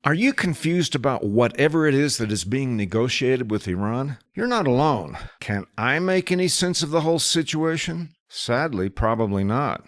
Are you confused about whatever it is that is being negotiated with Iran? You're not alone. Can I make any sense of the whole situation? Sadly, probably not.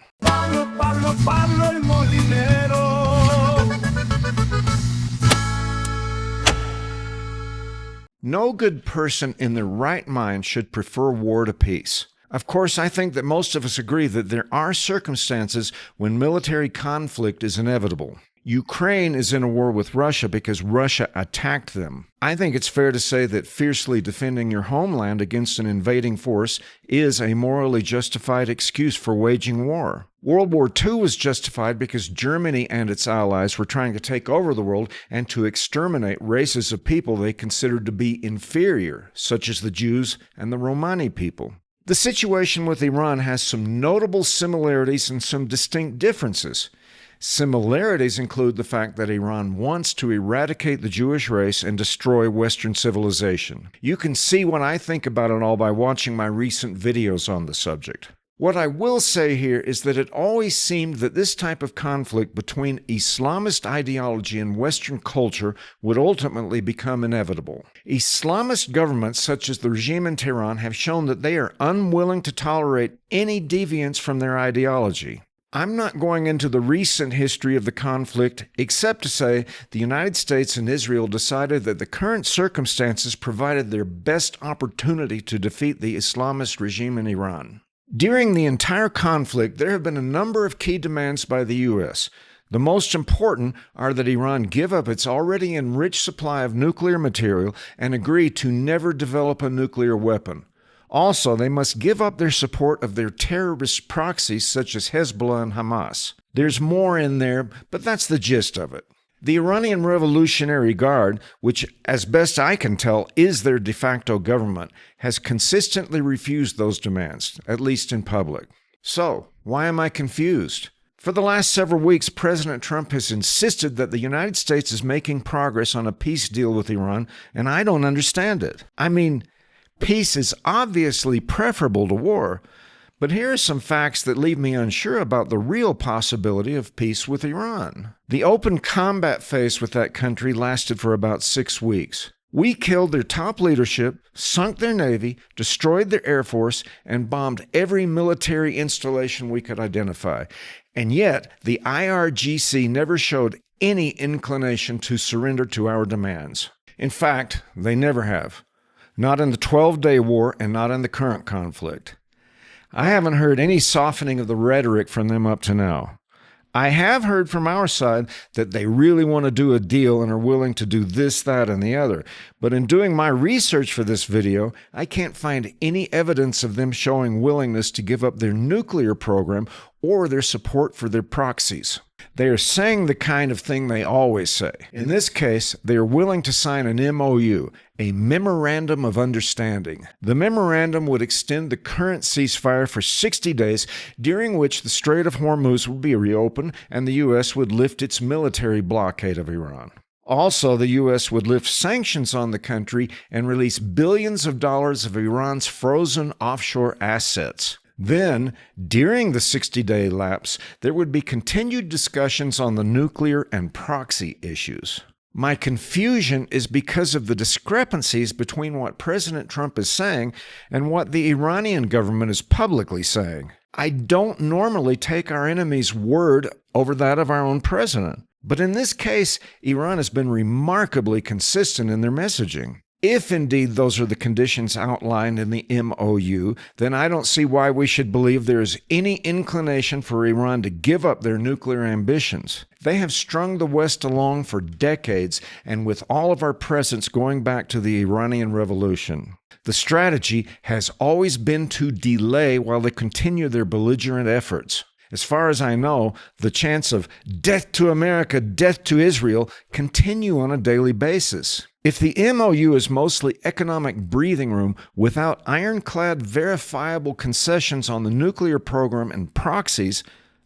No good person in their right mind should prefer war to peace. Of course, I think that most of us agree that there are circumstances when military conflict is inevitable. Ukraine is in a war with Russia because Russia attacked them. I think it's fair to say that fiercely defending your homeland against an invading force is a morally justified excuse for waging war. World War II was justified because Germany and its allies were trying to take over the world and to exterminate races of people they considered to be inferior, such as the Jews and the Romani people. The situation with Iran has some notable similarities and some distinct differences. Similarities include the fact that Iran wants to eradicate the Jewish race and destroy Western civilization. You can see what I think about it all by watching my recent videos on the subject. What I will say here is that it always seemed that this type of conflict between Islamist ideology and Western culture would ultimately become inevitable. Islamist governments such as the regime in Tehran have shown that they are unwilling to tolerate any deviance from their ideology. I'm not going into the recent history of the conflict except to say the United States and Israel decided that the current circumstances provided their best opportunity to defeat the Islamist regime in Iran. During the entire conflict, there have been a number of key demands by the U.S. The most important are that Iran give up its already enriched supply of nuclear material and agree to never develop a nuclear weapon. Also, they must give up their support of their terrorist proxies such as Hezbollah and Hamas. There's more in there, but that's the gist of it. The Iranian Revolutionary Guard, which, as best I can tell, is their de facto government, has consistently refused those demands, at least in public. So, why am I confused? For the last several weeks, President Trump has insisted that the United States is making progress on a peace deal with Iran, and I don't understand it. I mean, peace is obviously preferable to war, but here are some facts that leave me unsure about the real possibility of peace with Iran. The open combat phase with that country lasted for about 6 weeks. We killed their top leadership, sunk their navy, destroyed their air force, and bombed every military installation we could identify. And yet, the IRGC never showed any inclination to surrender to our demands. In fact, they never have. Not in the 12-day war and not in the current conflict. I haven't heard any softening of the rhetoric from them up to now. I have heard from our side that they really want to do a deal and are willing to do this, that, and the other. But in doing my research for this video, I can't find any evidence of them showing willingness to give up their nuclear program or their support for their proxies. They are saying the kind of thing they always say. In this case, they are willing to sign an MOU, a Memorandum of Understanding. The memorandum would extend the current ceasefire for 60 days, during which the Strait of Hormuz would be reopened and the U.S. would lift its military blockade of Iran. Also, the U.S. would lift sanctions on the country and release billions of dollars of Iran's frozen offshore assets. Then, during the 60-day lapse, there would be continued discussions on the nuclear and proxy issues. My confusion is because of the discrepancies between what President Trump is saying and what the Iranian government is publicly saying. I don't normally take our enemy's word over that of our own president, but in this case, Iran has been remarkably consistent in their messaging. If indeed those are the conditions outlined in the MOU, then I don't see why we should believe there is any inclination for Iran to give up their nuclear ambitions. They have strung the West along for decades, and with all of our presence going back to the Iranian Revolution. The strategy has always been to delay while they continue their belligerent efforts. As far as I know, the chants of "death to America, death to Israel" continue on a daily basis. If the MOU is mostly economic breathing room without ironclad verifiable concessions on the nuclear program and proxies,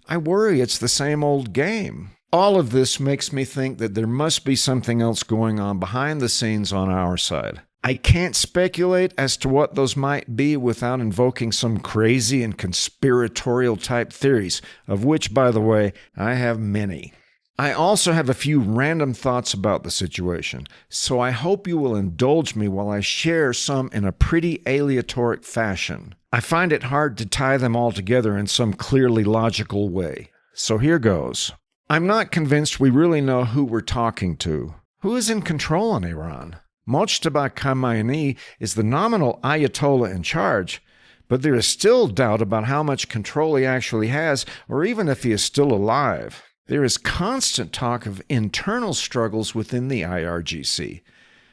I worry it's the same old game. All of this makes me think that there must be something else going on behind the scenes on our side. I can't speculate as to what those might be without invoking some crazy and conspiratorial type theories, of which, by the way, I have many. I also have a few random thoughts about the situation, so I hope you will indulge me while I share some in a pretty aleatoric fashion. I find it hard to tie them all together in some clearly logical way. So here goes. I'm not convinced we really know who we're talking to. Who is in control in Iran? Mojtaba Khamenei is the nominal Ayatollah in charge, but there is still doubt about how much control he actually has, or even if he is still alive. There is constant talk of internal struggles within the IRGC.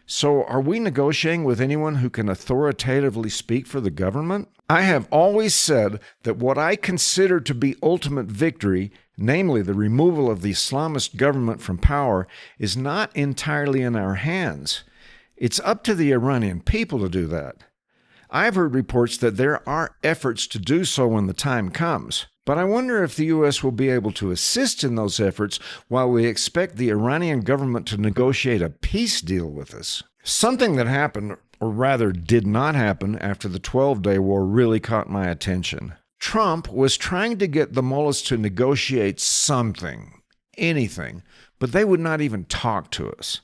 So are we negotiating with anyone who can authoritatively speak for the government? I have always said that what I consider to be ultimate victory, namely the removal of the Islamist government from power, is not entirely in our hands. It's up to the Iranian people to do that. I've heard reports that there are efforts to do so when the time comes. But I wonder if the U.S. will be able to assist in those efforts while we expect the Iranian government to negotiate a peace deal with us. Something that happened, or rather did not happen, after the 12-Day War really caught my attention. Trump was trying to get the mullahs to negotiate something, anything, but they would not even talk to us.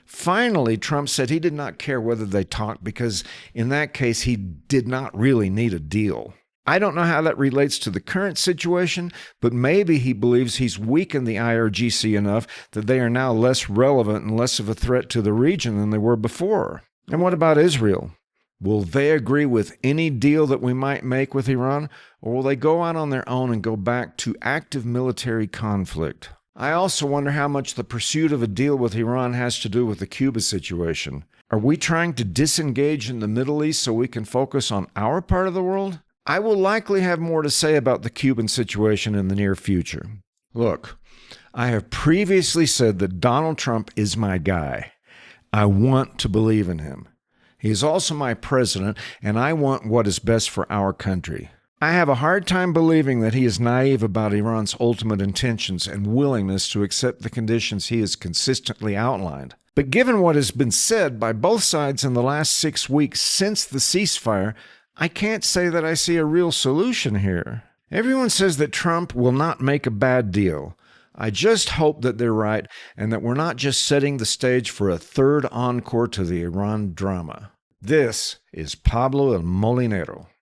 Finally, Trump said he did not care whether they talked because in that case he did not really need a deal. I don't know how that relates to the current situation, but maybe he believes he's weakened the IRGC enough that they are now less relevant and less of a threat to the region than they were before. And what about Israel? Will they agree with any deal that we might make with Iran, or will they go out on their own and go back to active military conflict? I also wonder how much the pursuit of a deal with Iran has to do with the Cuba situation. Are we trying to disengage in the Middle East so we can focus on our part of the world? I will likely have more to say about the Cuban situation in the near future. Look, I have previously said that Donald Trump is my guy. I want to believe in him. He is also my president, and I want what is best for our country. I have a hard time believing that he is naive about Iran's ultimate intentions and willingness to accept the conditions he has consistently outlined. But given what has been said by both sides in the last 6 weeks since the ceasefire, I can't say that I see a real solution here. Everyone says that Trump will not make a bad deal. I just hope that they're right and that we're not just setting the stage for a third encore to the Iran drama. This is Pablo El Molinero.